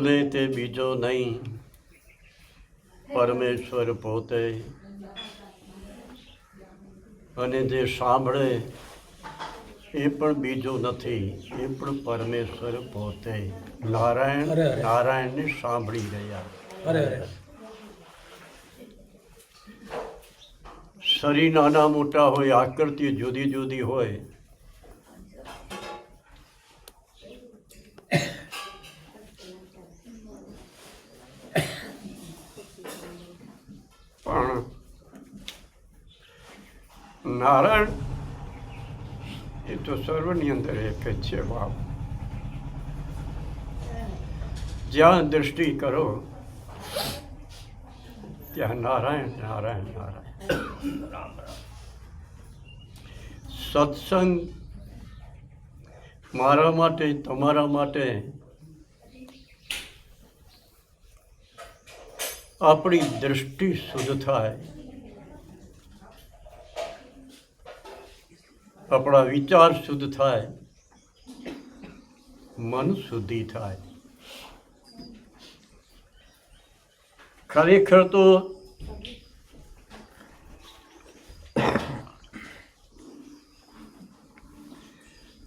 બોલે તે બીજો નહીં, પરમેશ્વર પોતે. અને જે સાંભળે એ પણ બીજો નથી, એ પણ પરમેશ્વર પોતે. નારાયણ નારાયણને સાંભળી રહ્યા. શરીર નાના મોટા હોય, આકૃતિ જુદી જુદી હોય, પણ નારાયણ એ તો સર્વની અંદર એક જ છે બાપ. જ્યાં દૃષ્ટિ કરો ત્યાં નારાયણ નારાયણ નારાયણ. સત્સંગ મારા માટે, તમારા માટે આપણી દૃષ્ટિ શુદ્ધ થાય, આપણા વિચાર શુદ્ધ થાય, મન શુદ્ધિ થાય. ખરેખર તો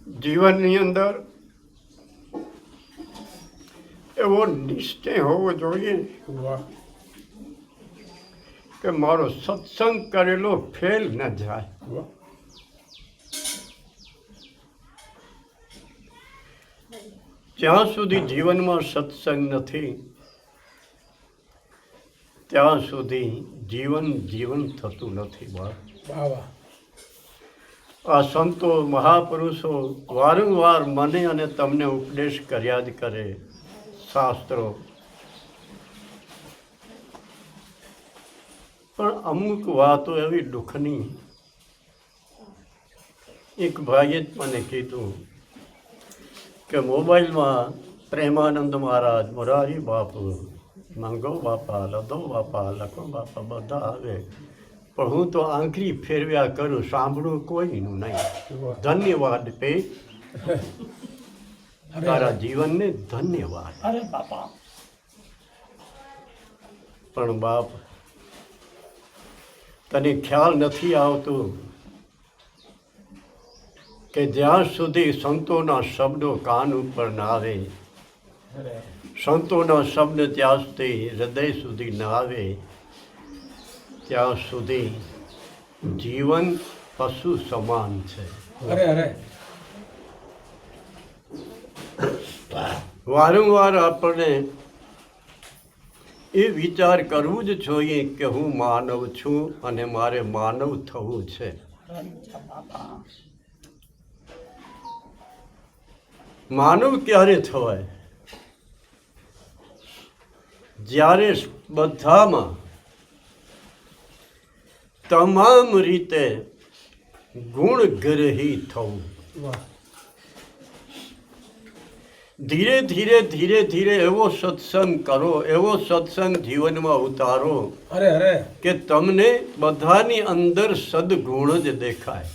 જીવનની અંદર એવો નિશ્ચય હોવો જોઈએ કે મારો સત્સંગ કરેલો ફેલ ન જાય. જ્યાં સુધી જીવનમાં સત્સંગ નથી ત્યાં સુધી જીવન થતું નથી. આ સંતો મહાપુરુષો વારંવાર મને અને તમને ઉપદેશ કર્યા જ કરે. શાસ્ત્રો પણ અમુક વાતો એવી દુઃખની. એક ભાઈએ જ મને કીધું કે મોબાઈલમાં પ્રેમાનંદ મહારાજ, મોરારી બાપુ, મંગો બાપા, લધો બાપા, લખો બાપા બધા આવે, પણ હું તો આંખરી ફેરવ્યા કરું, સાંભળું કોઈનું નહીં. ધન્યવાદ પે તારા જીવનને ધન્યવાદ. પણ બાપ તને ખ્યાલ નથી આવતું કે જ્યાં સુધી સંતોના શબ્દો કાન ઉપર ના આવે, સંતોના શબ્દ ત્યાં સુધી હૃદય સુધી ના આવે, ત્યાં સુધી જીવન પશુ સમાન છે. વારંવાર આપણને એ વિચાર કરવું જ જોઈએ કે હું માનવ છું અને મારે માનવ થવું છે. માનવ ક્યારે થવાય? જ્યારે બધામાં તમામ રીતે ગુણગ્રહી થવું. ધીરે ધીરે એવો સત્સંગ કરો, એવો સત્સંગ જીવનમાં ઉતારો કે તમને બધાની અંદર સદગુણ જ દેખાય.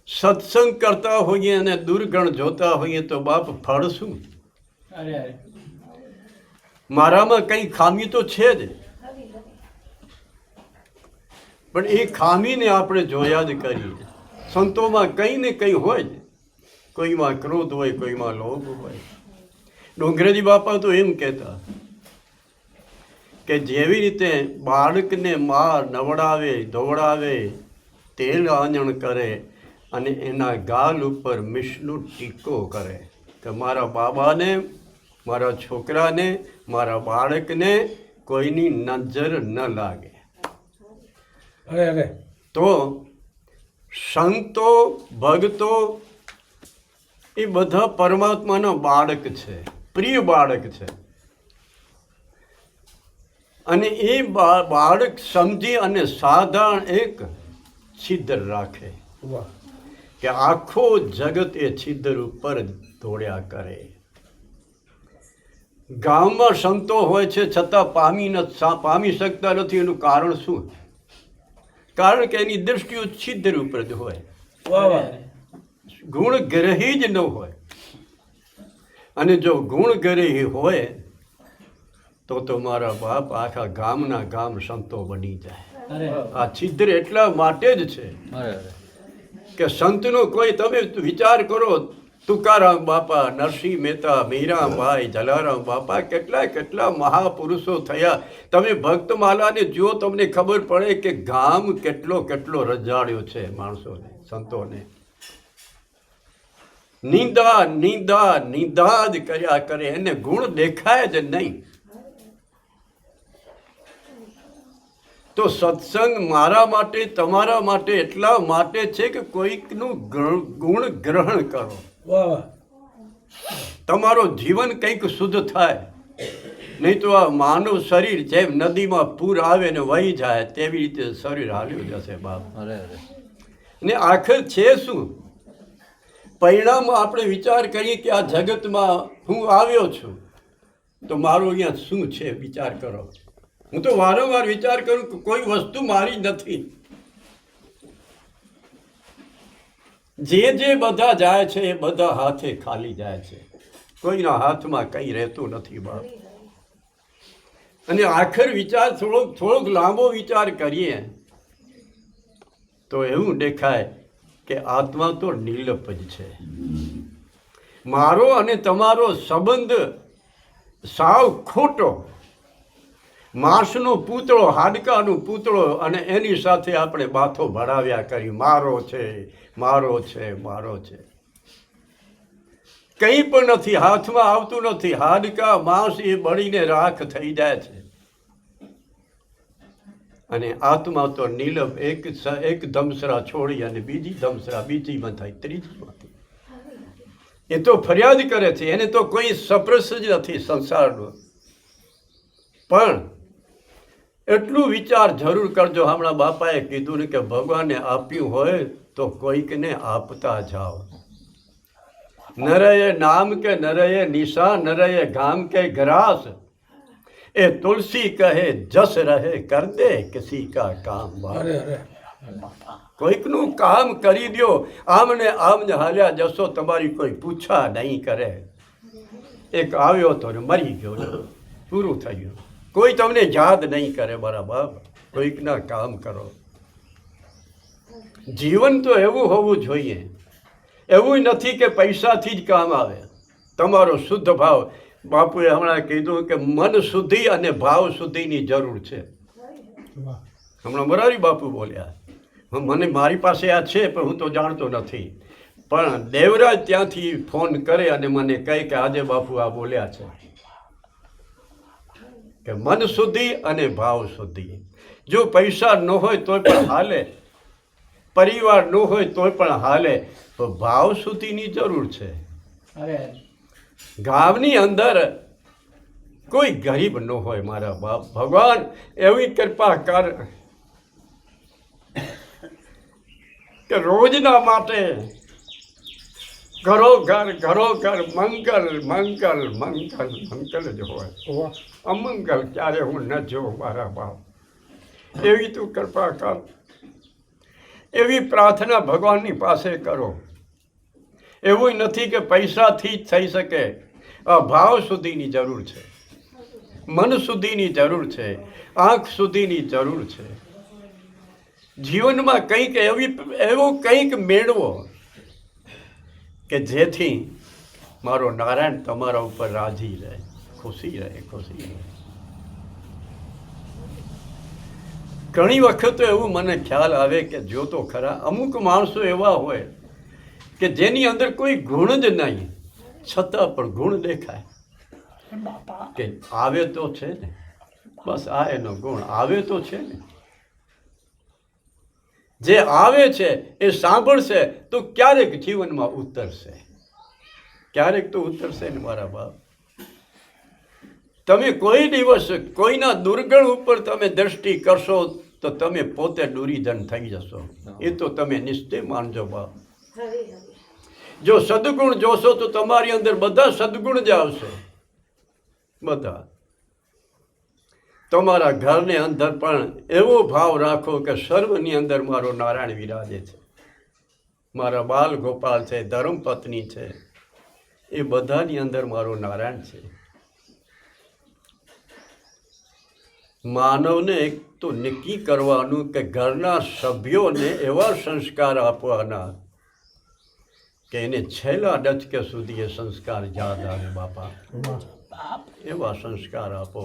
સત્સંગ કરતા હોઈએ અને દુર્ગણ જોતા હોઈએ તો બાપ ફળ શું? મારામાં કંઈ ખામી તો છે જ, પણ એ ખામીને આપણે જોયા જ કરીએ. સંતોમાં કંઈ ને કંઈ હોય જ, કોઈમાં ક્રોધ હોય, કોઈમાં લોભ હોય. ડોંગરેજી બાપા તો એમ કહેતા કે જેવી રીતે બાળકને મા નવડાવે, ધોવડાવે, તેલ આંજણ કરે અને એના ગાલ ઉપર મિશનો ટીકો કરે કે મારા બાબાને, મારા છોકરાને, મારા બાળકને કોઈની નજર ન લાગે. તો સંતો, ભક્તો એ બધા પરમાત્માનો બાળક છે, પ્રિય બાળક છે. અને એ બાળક સમજી અને સાધારણ એક છિદ્ર રાખે કે આખો જગત એ છિદ્ર ઉપર દોડ્યા કરે. ગામમાં સંતો હોય છે છતાં પામી શકતા નથી. એનું કારણ શું? કારણ કે એની દ્રષ્ટિઓ છિદ્ર ઉપર જ હોય, ગુણ ગ્રહી જ ન હોય. અને જો ગુણ ગરી હોય તો મારા બાપ આખા ગામના ગામ સંતો બની જાય. આ છિદ્ર એટલા માટે જ છે કે સંતનો કોઈ તમે વિચાર કરો, તુકારામ બાપા, નરસિંહ મહેતા, મીરાબાઈ, જલારામ બાપા, કેટલા મહાપુરુષો થયા. તમે ભક્તમાલાને જુઓ, તમને ખબર પડે કે ગામ કેટલો રજાડ્યો છે માણસોને, સંતોને. નિંદા જ કર્યા કરે, એને ગુણ દેખાય જ નહીં. તો સત્સંગ મારા માટે, તમારા માટે એટલા માટે છે કે કોઈકનું ગુણ ગ્રહણ કરો, તમારો જીવન કંઈક શુદ્ધ થાય. નહીં તો આ માનવ શરીર જેમ નદીમાં પૂર આવે ને વહી જાય તેવી રીતે શરીર હાલ્યું જશે બાપ. ને આખર છે શું પરિણામ? આપણે વિચાર કરીએ કે આ જગતમાં હું આવ્યો છું તો મારું અહીંયા શું છે, વિચાર કરો. હું તો વારંવાર વિચાર કરું કે કોઈ વસ્તુ મારી નથી. જે બધા જાય છે એ બધા હાથે ખાલી જાય છે, કોઈના હાથમાં કંઈ રહેતું નથી બાપ. અને આખર વિચાર થોડોક લાંબો વિચાર કરીએ તો એવું દેખાય કે આત્મા તો નિર્લપ જ છે. મારો અને તમારો સંબંધ સાવ ખોટો. માંસનો પૂતળો, હાડકાનો પૂતળો, અને એની સાથે આપણે બાથો ભરાવ્યા કરી, મારો છે, મારો છે, મારો છે. કંઈ પણ નથી, હાથમાં આવતું નથી. હાડકા, માંસ એ બળીને રાખ થઈ જાય છે. અને આત્મા તો નીલમ, એક દમસરા છોડી અને બીજી દમસરા બીજીમાં થાય, ત્રીજીમાં થાય. એ તો ફરિયાદ કરે છે, એને તો કોઈ સપ્રસ જ નથી સંસારનો. પણ એટલું વિચાર જરૂર કરજો. હમણાં બાપાએ કીધું ને કે ભગવાને આપ્યું હોય તો કોઈકને આપતા જાઓ. ન રહે નામ કે ન રહે નિશા, ન રહે ગામ કે ગ્રાસ, એ તુલસી કહે જસ રહે કર દે કિસી કા કામ. કોઈકનું કામ કરી દો, આમને આમ જ હાલ્યા જશો, તમારી કોઈ પૂછા નહીં કરે. એક આવ્યો તો ને મરી ગયો, પૂરું થયું. કોઈ તમને યાદ નહીં કરે. બરાબર, કોઈકના કામ કરો. જીવન તો એવું હોવું જોઈએ. એવું નથી કે પૈસાથી જ કામ આવે. તમારો શુદ્ધ ભાવ, બાપુએ હમણાં કીધું કે મન શુદ્ધિ અને ભાવ શુદ્ધિની જરૂર છે. હમણાં મોરારી બાપુ બોલ્યા, મને મારી પાસે આ છે પણ હું તો જાણતો નથી. પણ દેવરાજ ત્યાંથી ફોન કરે અને મને કહે કે આજે બાપુ આ બોલ્યા છે કે મન શુદ્ધિ અને ભાવ શુદ્ધિ. જો પૈસા ન હોય તોય પણ હાલે, પરિવાર ન હોય તોય પણ હાલે, તો ભાવ શુદ્ધિની જરૂર છે. ગામની અંદર કોઈ ગરીબ ન હોય મારા બાપ. ભગવાન એવી કૃપા કર કે રોજના માટે ઘરો મંગલ મંગલ મંગલ મંગલ જ હોય. અમંગલ ક્યારે હું ન જોઉં મારા બાપ. એવી તું કૃપા કર, એવી પ્રાર્થના ભગવાનની પાસે કરો. એવું નથી કે પૈસાથી જ થઈ શકે. ભાવ શુદ્ધિની જરૂર છે, મન શુદ્ધિની જરૂર છે, આંખ શુદ્ધિની જરૂર છે. જીવનમાં કંઈક એવું કંઈક મેળવો કે જેથી મારો નારાયણ તમારા ઉપર રાજી રહે, ખુશી રહે, ખુશી રહે. ઘણી વખત એવું મને ખ્યાલ આવે કે જો તો ખરા, અમુક માણસો એવા હોય કે જેની અંદર કોઈ ગુણ જ નહીં, છતાં પણ ગુણ દેખાય કે આવે તો છે ને, બસ આ એનો ગુણ આવે તો છે ને. જે આવે છે એ સાંભળશે તો ક્યારેક જીવનમાં ઉતરશે, ક્યારેક તો ઉતરશે ને મારા બાપ. તમે કોઈ દિવસ કોઈના દુર્ગણ ઉપર તમે દ્રષ્ટિ કરશો તો તમે પોતે દુરીધન થઈ જશો. એ તો તમે નિશ્ચય માનજો બાપ. જો સદગુણ જોશો તો તમારી અંદર બધા સદગુણ જ આવશે, બધા. તમારા ઘરની અંદર પણ એવો ભાવ રાખો કે સર્વની અંદર મારો નારાયણ વિરાજે છે, મારા બાલ ગોપાલ છે, ધર્મપત્ની છે, એ બધાની અંદર મારો નારાયણ છે. માનવને એક તો નક્કી કરવાનું કે ઘરના સભ્યોને એવા સંસ્કાર આપવાના કે એને છેલ્લા ડચકે સુધી એ સંસ્કાર યાદ આવે. બાપા એવા સંસ્કાર આપો.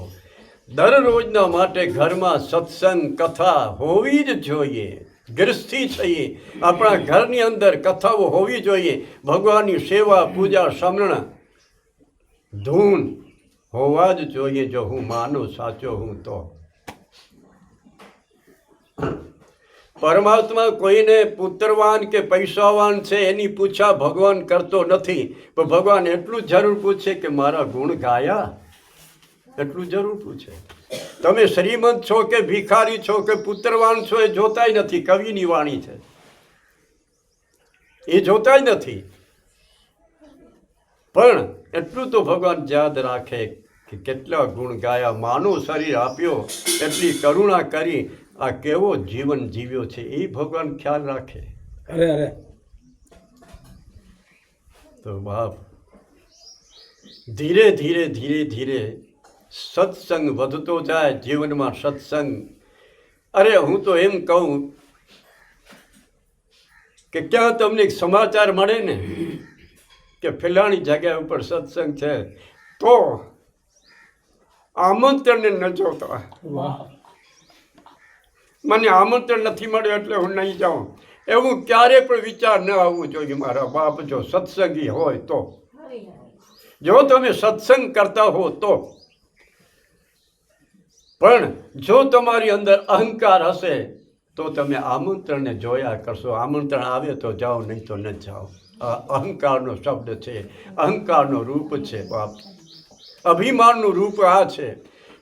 દરરોજના માટે ઘરમાં સત્સંગ કથા હોવી જ જોઈએ. ગૃહસ્થી છીએ, આપણા ઘરની અંદર કથાઓ હોવી જોઈએ. ભગવાનની સેવા પૂજા સમરણ ધૂન હોવા જ જોઈએ. જો હું માનું સાચો હું તો પરમાત્મા કોઈને પુત્રવાન કે પૈસાવાન છે એની પૂછા ભગવાન કરતો નથી. પણ ભગવાન એટલું જરૂર પૂછે કે મારા ગુણ ગાયા, એટલું જરૂર પૂછે. તમે શ્રીમંત છો કે ભિખારી છો કે પુત્રવાન છો એ જોતાય નથી. કવિની વાણી છે, એ જોતાય નથી. પણ એટલું તો ભગવાન યાદ રાખે કે કેટલા ગુણ ગાયા, માનવ શરીર આપ્યો, એટલી કરુણા કરી, આ કેવો જીવન જીવ્યો છે એ ભગવાન ખ્યાલ રાખે. અરે અરે તો બાપ ધીરે ધીરે ધીરે ધીરે સત્સંગ વધતો જાય જીવનમાં. સત્સંગ, અરે હું તો એમ કહું કે ક્યાં તમને સમાચાર મળે ને કે ફલાણી જગ્યા ઉપર સત્સંગ છે તો આમંત્રણને ન જોતા. વાહ મને આમંત્રણ નથી મળ્યું એટલે હું નહીં જાઉં, એવું ક્યારે પણ વિચાર ન આવવું જોઈએ મારા બાપ. જો સત્સંગી હોય તો, જો તમે સત્સંગ કરતા હો તો. પણ જો તમારી અંદર અહંકાર હશે તો તમે આમંત્રણને જોયા કરશો. આમંત્રણ આવે તો જાઓ, નહીં તો ન જાઓ. આ અહંકારનો શબ્દ છે, અહંકારનો રૂપ છે બાપ. અભિમાનનું રૂપ આ છે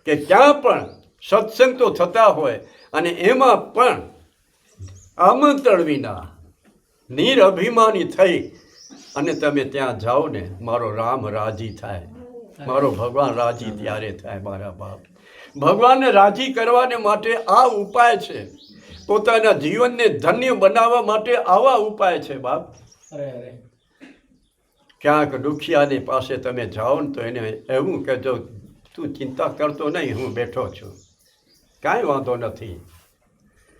કે ક્યાં પણ સત્સંગ તો થતા હોય અને એમાં પણ આમંત્રણ વિના નિરઅભિમાની થઈ અને તમે ત્યાં જાઓ ને, મારો રામ રાજી થાય, મારો ભગવાન રાજી ત્યારે થાય મારા બાપ. ભગવાનને રાજી કરવાને માટે આ ઉપાય છે. પોતાના જીવનને ધન્ય બનાવવા માટે આવા ઉપાય છે બાપ. અરે અરે ક્યાંક દુખિયાની પાસે તમે જાઓ ને તો એને એવું કહેજો, તું ચિંતા કરતો નહીં, હું બેઠો છું, કાંઈ વાંધો નથી,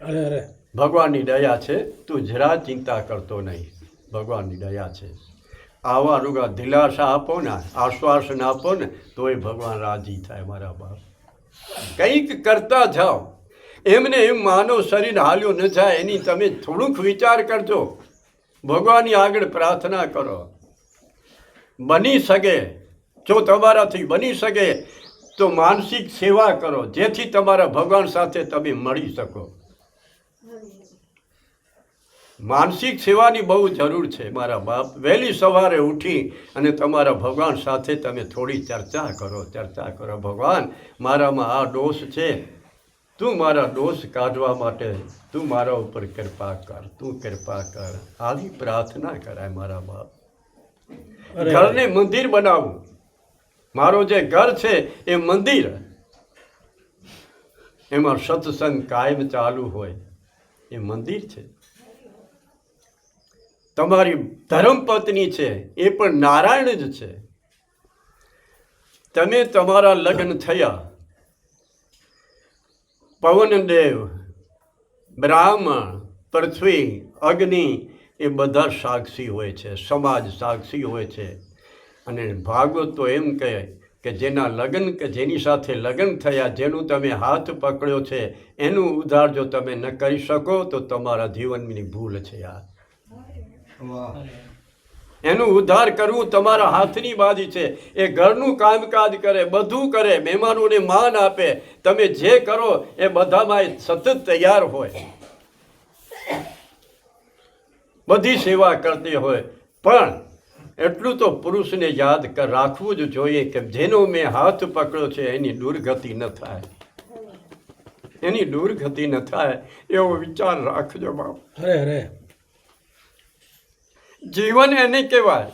અરે અરે ભગવાનની દયા છે, તું જરા ચિંતા કરતો નહીં, ભગવાનની દયા છે. આવા રૂગા દિલાસા આપો ને, આશ્વાસન આપો ને, તોય ભગવાન રાજી થાય મારા બાપ. કંઈક કરતા જાઓ. એમને એમ માનવ શરીર હાલ્યું ન જાય એની તમે થોડુંક વિચાર કરજો. ભગવાનની આગળ પ્રાર્થના કરો. બની શકે, જો તમારાથી બની શકે તો માનસિક સેવા કરો, જેથી તમારા ભગવાન સાથે તમે મળી શકો. માનસિક સેવાની બહુ જરૂર છે મારા બાપ. વહેલી સવારે ઉઠી અને તમારા ભગવાન સાથે તમે થોડી ચર્ચા કરો. ભગવાન, મારામાં આ દોષ છે, તું મારા દોષ કાઢવા માટે તું મારા ઉપર કૃપા કર, તું કૃપા કર. આવી પ્રાર્થના કરાય મારા બાપ. ઘરને મંદિર બનાવવું. મારો જે ઘર છે એ મંદિર, એમાં સત્સંગ કાયમ ચાલુ હોય, એ મંદિર છે. તમારી ધર્મપત્ની છે એ પણ નારાયણ જ છે. તમે તમારા લગ્ન થયા, પવનદેવ, બ્રાહ્મણ, પૃથ્વી, અગ્નિ એ બધા સાક્ષી હોય છે, સમાજ સાક્ષી હોય છે. અને ભાગવત તો એમ કહે કે જેના લગ્ન, કે જેની સાથે લગ્ન થયા, જેનું તમે હાથ પકડ્યો છે, એનું ઉદ્ધાર જો તમે ન કરી શકો તો તમારા જીવનની ભૂલ છે. આ એનું ઉદ્ધાર કરવું તમારા હાથની બાજી છે. એ ઘરનું કામકાજ કરે, બધું કરે, મહેમાનોને માન આપે, તમે જે કરો એ બધામાં સતત તૈયાર હોય, બધી સેવા કરતી હોય. પણ એટલું તો પુરુષને યાદ રાખવું જ જોઈએ કે જેનો મેં હાથ પકડ્યો છે એની દુર્ગતિ ન થાય, એની દુર્ગતિ ન થાય એવો વિચાર રાખજો બાપ. અરે અરે જીવન એને કહેવાય,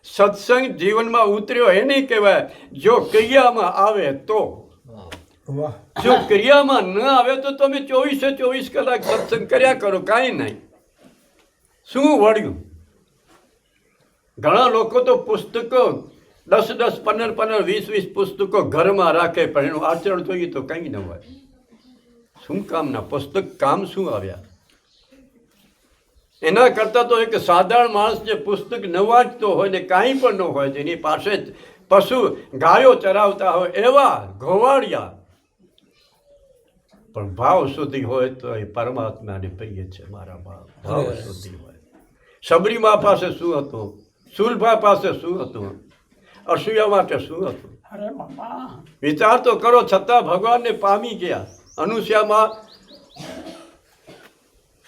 સત્સંગ જીવનમાં ઉતર્યો એને કહેવાય. જો ક્રિયામાં આવે તો, વાહ જો ક્રિયામાં ન આવે તો તમે 24 કલાક સત્સંગ કર્યા કરો, કાંઈ નહીં. શું વળ્યું? ઘણા લોકો તો પુસ્તકો 10-10, 15-15, 20-20 પુસ્તકો ઘરમાં રાખે, પણ એનું આચરણ જોઈએ તો કંઈ ન હોય. શું કામના પુસ્તક? કામ શું આવ્યા? એના કરતાં તો એક સાધારણ માણસ જે પુસ્તક ન વાંચતો હોય ને કાંઈ પણ ન હોય, જેની પાસે પશુ ગાયો ચરાવતા હોય એવા ઘોવાડિયા પણ ભાવ સુધી હોય તો એ પરમાત્માને પ્રિય છે. મારા ભાવ સુધી હોય. સબરીમા પાસે શું હતું? સુલભા પાસે શું હતું? અસૂયા માટે શું હતું? વિચાર તો કરો. છતાં ભગવાનને પામી ગયા. અનુસૂયામાં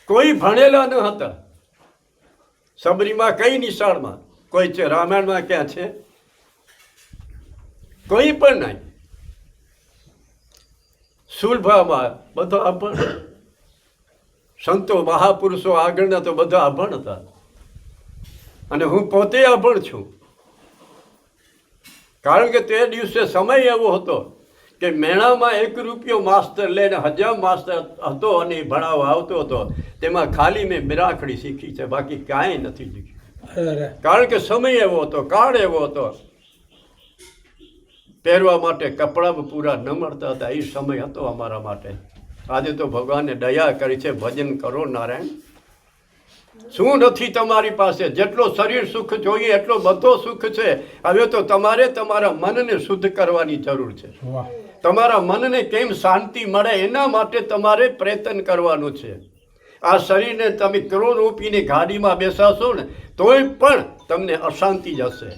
કોઈ ભણેલા ન હતા. સબરીમાં કઈ નિશાળમાં કોઈ છે? રામાયણમાં ક્યાં છે? કોઈ પણ નહીં. સુલભામાં બધો અભણ. સંતો મહાપુરુષો આગળના તો બધા અભણ હતા, અને હું પોતે અભણ છું. કારણ કે તે દિવસે સમય એવો હતો કે મેળામાં 1 રૂપિયો માસ્તર લઈને 1000 માસ્તર હતો અને ભણાવવા આવતો હતો. તેમાં ખાલી મેં બિરાખડી શીખી છે, બાકી કાંઈ નથી શીખ્યું. કારણ કે સમય એવો હતો, કાળ એવો હતો. પહેરવા માટે કપડાં પૂરા ન મળતા હતા. એ સમય હતો અમારા માટે. આજે તો ભગવાને દયા કરી છે. ભજન કરો નારાયણ. શું નથી તમારી પાસે? જેટલો શરીર સુખ જોઈએ એટલો બધો સુખ છે. હવે તો તમારે તમારા મનને શુદ્ધ કરવાની જરૂર છે. તમારા મનને કેમ શાંતિ મળે એના માટે તમારે પ્રયત્ન કરવાનું છે. આ શરીરને તમે ક્રોધ રૂપીને ગાડીમાં બેસાશો ને તોય પણ તમને અશાંતિ જ હશે.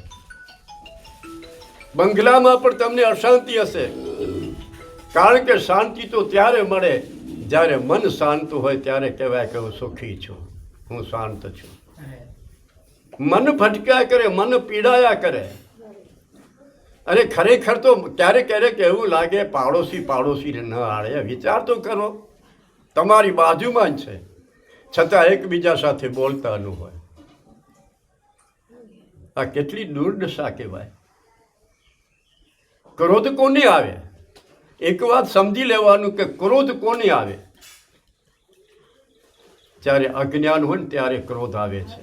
બંગલામાં પણ તમને અશાંતિ હશે. કારણ કે શાંતિ તો ત્યારે મળે જ્યારે મન શાંત હોય. ત્યારે કહેવાય કે હું સુખી છું, હું શાંત છું. મન ભટક્યા કરે, મન પીડાયા કરે. અરે ખરેખર તો ક્યારેક ક્યારેક એવું લાગે પાડોશીને ન આડે. વિચાર તો કરો. તમારી બાજુમાં જ છે, છતાં એકબીજા સાથે બોલતા ન હોય. આ કેટલી દુર્દશા કહેવાય. ક્રોધ કોને આવે? એક વાત સમજી લેવાનું કે ક્રોધ કોને આવે? જ્યારે અજ્ઞાન હોય ને ત્યારે ક્રોધ આવે છે.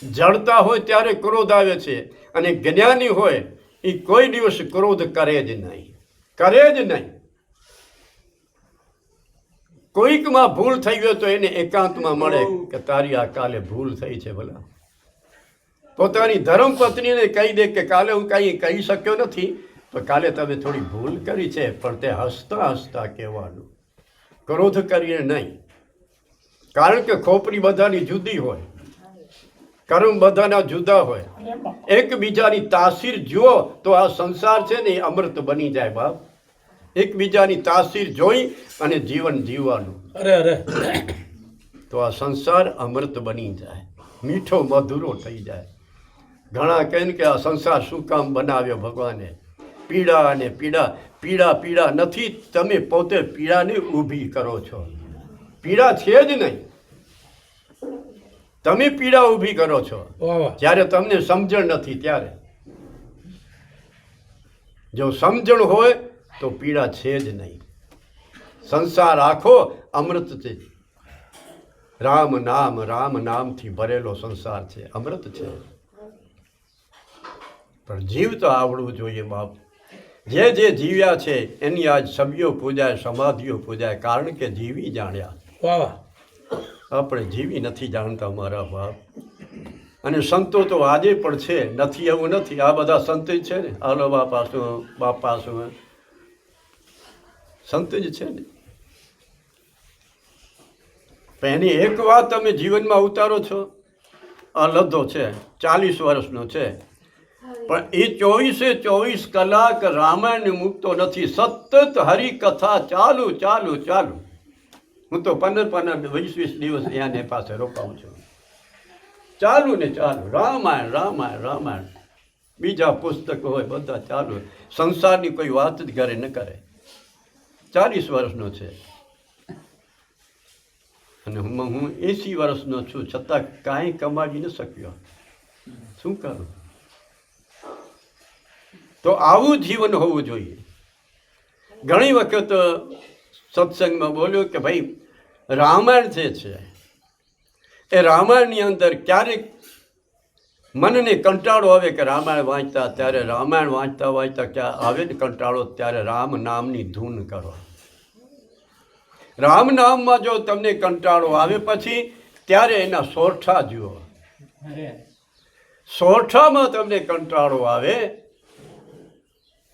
જડતા હોય ત્યારે ક્રોધ આવે છે. અને જ્ઞાની હોય એ કોઈ દિવસ ક્રોધ કરે જ નહીં. કરે જ નહીં. કોઈકમાં ભૂલ થઈ ગયો તો એને એકાંતમાં મળે કે તારી આ કાલે ભૂલ થઈ છે. ભલા પોતાની ધર્મપત્નીને કહી દે કે કાલે હું કંઈ કહી શક્યો નથી, તો કાલે તમે થોડી ભૂલ કરી છે. પણ તે હસતા હસતા કહેવાનું, ક્રોધ કરીને નહીં. કારણ કે ખોપરી બધાની જુદી હોય, કર્મ બધાના જુદા હોય. એકબીજાની તાસીર જુઓ તો આ સંસાર છે ને એ અમૃત બની જાય. બાપ, એકબીજાની તાસીર જોઈ અને જીવન જીવવાનું, તો આ સંસાર અમૃત બની જાય, મીઠો મધુરો થઈ જાય. ઘણા કહે કે આ સંસાર શું કામ બનાવ્યો ભગવાને? પીડા અને પીડા. પીડા નથી, તમે પોતે પીડાને ઊભી કરો છો. પીડા છે જ નહીં, તમે પીડા ઊભી કરો છો. જ્યારે તમને સમજણ નથી ત્યારે. જો સમજણ હોય તો પીડા છે જ નહીં. સંસાર આખો અમૃત છે. રામ નામથી ભરેલો સંસાર છે, અમૃત છે. પણ જીવ તો આવડવું જોઈએ બાપ. જે જીવ્યા છે એની આજ સભ્યો પૂજાય, સમાધિઓ પૂજાય. કારણ કે જીવી જાણ્યા. આપણે જીવી નથી જાણતા મારા બાપ. અને સંતો તો આજે પણ છે, નથી એવું નથી. આ બધા સંત જ છે ને. આલો બાપા શું સંત જ છે ને. એની એક વાત તમે જીવનમાં ઉતારો છો. આ લદ્દો છે, 40 વર્ષનો છે, પણ એ 24 કલાક રામાયણ મૂકતો નથી. સતત હરિકથા ચાલુ. હું તો 15-20 દિવસ એને પાસે રોકાઉં છું. ચાલુ ને ચાલુ. રામાયણ. બીજા પુસ્તકો હોય બધા ચાલુ. સંસારની કોઈ વાત જ ઘરે ન કરે. 40 વર્ષનો છે. અને હું 80 વર્ષનો છું, છતાં કાંઈ કમાવી ન શક્યો. શું કરું? તો આવું જીવન હોવું જોઈએ. ઘણી વખત સત્સંગમાં બોલ્યો કે ભાઈ રામાયણ જે છે એ રામાયણની અંદર ક્યારેક મનને કંટાળો આવે કે રામાયણ વાંચતા ત્યારે રામાયણ વાંચતા વાંચતા ક્યાં આવે ને કંટાળો ત્યારે રામ નામની ધૂન કરો. રામ નામમાં જો તમને કંટાળો આવે પછી ત્યારે એના સોરઠા જુઓ. સોરઠામાં તમને કંટાળો આવે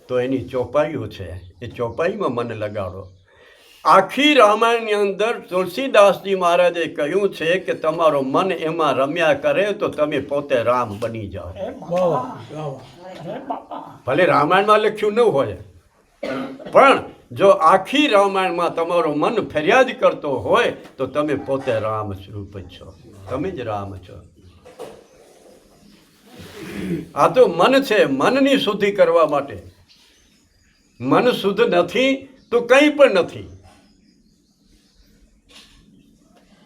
તો એની ચોપાઈઓ છે, એ ચોપાઈમાં મન લગાડો. આખી રામાયણની અંદર તુલસીદાસજી મહારાજે કહ્યું છે કે તમારો મન એમાં રમ્યા કરે તો તમે પોતે રામ બની જાઓ. ભલે રામાયણમાં લખ્યું ન હોય, પણ જો આખી રામાયણમાં તમારો મન ફરિયાદ કરતો હોય તો તમે પોતે રામ સ્વરૂપ છો, તમે જ રામ છો. આ તો મન છે, મનની શુદ્ધિ કરવા માટે. મન શુદ્ધ નથી તો કંઈ પણ નથી.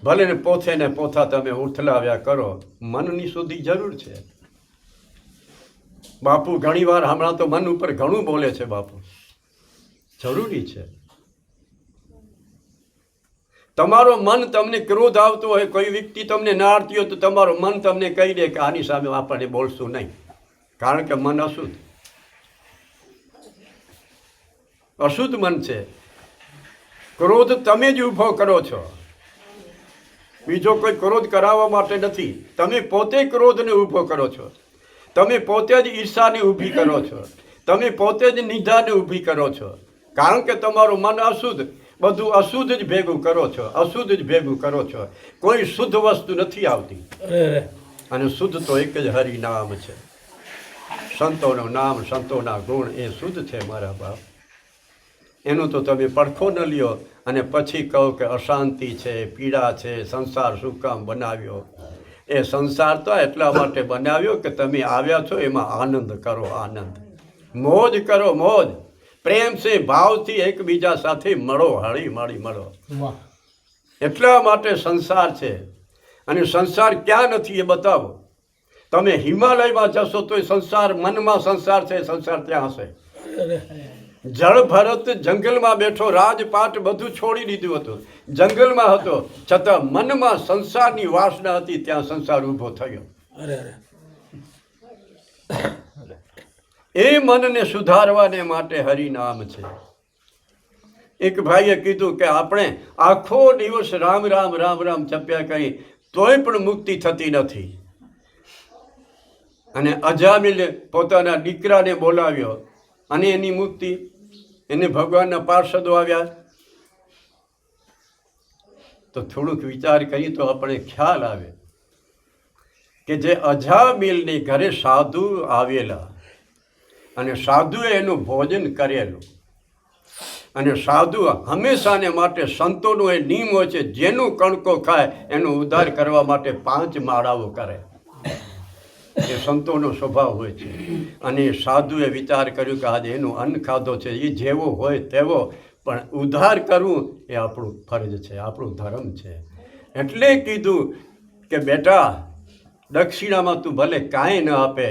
ભલે ને પોથે ને પોથા તમે ઉથલાવ્યા કરો, મનની શુદ્ધિ જરૂર છે. બાપુ ઘણી વાર હમણાં તો મન ઉપર ઘણું બોલે છે. બાપુ જરૂરી છે. તમારો મન તમને ક્રોધ આવતો હોય, કોઈ વ્યક્તિ તમને નાળતી હોય તો તમારો મન તમને કહી દે કે આની સામે આપણને બોલશું નહીં, કારણ કે મન અશુદ્ધ મન છે. ક્રોધ તમે જ ઊભો કરો છો, બીજો કોઈ ક્રોધ કરાવવા માટે નથી. તમે પોતે ક્રોધને ઊભો કરો છો, તમે પોતે જ ઈર્ષાને ઊભી કરો છો, તમે પોતે જ નિંદાને ઊભી કરો છો, કારણ કે તમારું મન અશુદ્ધ, બધું અશુદ્ધ જ ભેગું કરો છો, અશુદ્ધ જ ભેગું કરો છો. કોઈ શુદ્ધ વસ્તુ નથી આવતી. અને શુદ્ધ તો એક જ હરિનામ છે. સંતોનું નામ, સંતોના ગુણ એ શુદ્ધ છે મારા બાપ. એનું તો તમે પડખો ન લ્યો અને પછી કહો કે અશાંતિ છે, પીડા છે, સંસાર શું કામ બનાવ્યો. એ સંસાર તો એટલા માટે બનાવ્યો કે તમે આવ્યા છો એમાં આનંદ કરો, આનંદ મોજ કરો, મોજ પ્રેમ છે, ભાવથી એકબીજા સાથે મળો, હળી મળી મળો. એટલા માટે સંસાર છે. અને સંસાર ક્યાં નથી એ બતાવો. તમે હિમાલયમાં જશો તો એ સંસાર, મનમાં સંસાર છે, સંસાર ત્યાં હશે. જળ ભરત જંગલમાં બેઠો, રાજપાટ બધું છોડી દીધું હતું, જંગલમાં હતો, છતાં મનમાં સંસારની વાસના હતી, ત્યાં સંસાર ઊભો થયો. એ મનને સુધારવાને માટે હરિનામ છે. એક ભાઈએ કીધું કે આપણે આખો દિવસ રામ રામ રામ રામ જપ્યા કરી તોય પણ મુક્તિ થતી નથી. અને અજામિલે પોતાના દીકરાને બોલાવ્યો અને એની મુક્તિ, એને ભગવાનના પાર્ષદો આવ્યા. તો થોડુંક વિચાર કરીએ તો આપણે ખ્યાલ આવે કે જે અજામિલની ઘરે સાધુ આવેલા અને સાધુએ એનું ભોજન કરેલું, અને સાધુ હંમેશાને માટે સંતોનો એ નિયમ હોય છે, જેનું કણકો ખાય એનો ઉદ્ધાર કરવા માટે 5 માળાઓ કરે. એ સંતોનો સ્વભાવ હોય છે. અને સાધુએ વિચાર કર્યું કે આજે એનું અન્ન ખાધો છે, એ જેવો હોય તેવો, પણ ઉદ્ધાર કરવું એ આપણું ફરજ છે, આપણું ધર્મ છે. એટલે કીધું કે બેટા, દક્ષિણામાં તું ભલે કાંઈ ન આપે,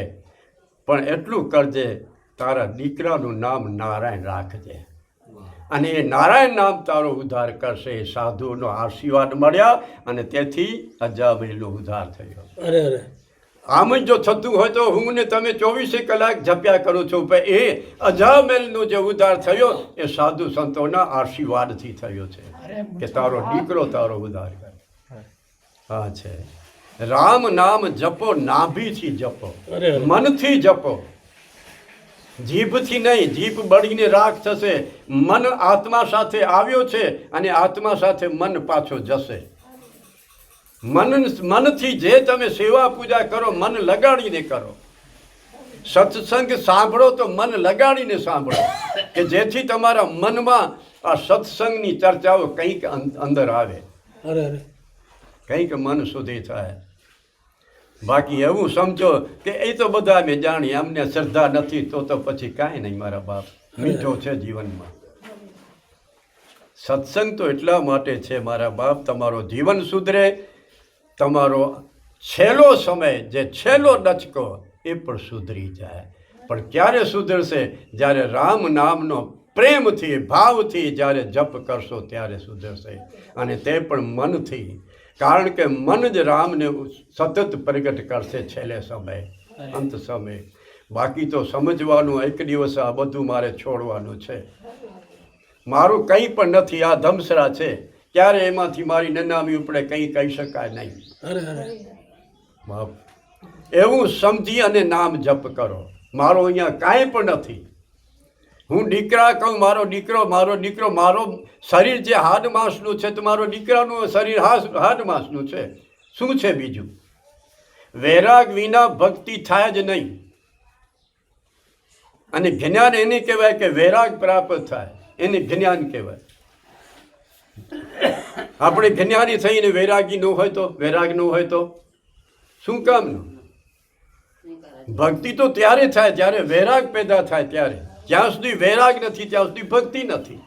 પણ એટલું કરજે, તારા દીકરાનું નામ નારાયણ રાખજે, અને એ નારાયણ નામ તારો ઉદ્ધાર કરશે. એ સાધુનો આશીર્વાદ મળ્યા અને તેથી અજામિલનો ઉદ્ધાર થયો. આમ જ જો થતું હોય તો હું ને તમે 24 કલાક જપ્યા કરું છું, પણ એ અજામિલનો જે ઉદ્ધાર થયો એ સાધુ સંતોના આશીર્વાદથી થયો છે કે તારો દીકરો તારો ઉદ્ધાર કરે. હા છે. રામ નામ જપો, નાભીથી જપો, મનથી જપો, જીભથી નહીં. જીભ બળીને રાખ થશે. મન આત્મા સાથે આવ્યો છે અને આત્મા સાથે મન પાછો જશે. મનથી જે તમે સેવા પૂજા કરો, મન લગાડીને કરો. સત્સંગ સાંભળો તો મન લગાડીને સાંભળો, કે જેથી તમારા મનમાં આ સત્સંગની ચર્ચાઓ કંઈક અંદર આવે, કંઈક મન સુધી થાય. બાકી એવું સમજો કે એ તો બધા અમે જાણીએ, અમને શ્રદ્ધા નથી તો પછી કાંઈ નહીં મારા બાપ. મીઠો છે જીવનમાં. સત્સંગ તો એટલા માટે છે મારા બાપ, તમારો જીવન સુધરે, તમારો છેલ્લો સમય, જે છેલ્લો ડચકો એ પણ સુધરી જાય. પણ ક્યારે સુધરશે? જ્યારે રામ નામનો પ્રેમથી, ભાવથી જ્યારે જપ કરશો ત્યારે સુધરશે. અને તે પણ મનથી. કારણ કે મન જ રામને સતત પ્રગટ કરશે છેલ્લે સમયે, અંત સમયે. બાકી તો સમજવાનું એક દિવસ આ બધું મારે છોડવાનું છે. મારું કંઈ પણ નથી, આ ધમસરા છે. ક્યારે એમાંથી મારી નનામી ઉપડે કંઈ કહી શકાય નહીં. અરે અરે બાપ, એવું સમજી અને નામ જપ કરો. મારો અહીંયા કાંઈ પણ નથી. હું દીકરા કહું મારો દીકરો, મારો દીકરો, મારો શરીર જે હાડ માંસનું છે તો મારો દીકરાનું શરીર હાડ માંસનું છે. શું છે બીજું? વૈરાગ વિના ભક્તિ થાય જ નહીં. અને જ્ઞાન એને કહેવાય કે વૈરાગ પ્રાપ્ત થાય, એને જ્ઞાન કહેવાય. આપણે જ્ઞાની થઈને વૈરાગી ન હોય તો, વૈરાગ ન હોય તો શું કામનું? ભક્તિ તો ત્યારે થાય જ્યારે વૈરાગ પેદા થાય ત્યારે. જ્યાં સુધી વૈરાગ નથી ત્યાં સુધી ભક્તિ નથી.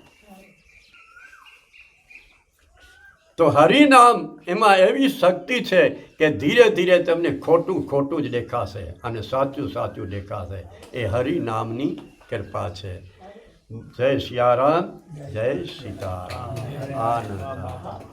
તો હરિનામ એમાં એવી શક્તિ છે કે ધીરે ધીરે તમને ખોટું ખોટું જ દેખાશે અને સાચું સાચું દેખાશે. એ હરિનામની કૃપા છે. જય સિયારામ, જય સીતારામ. આનંદ.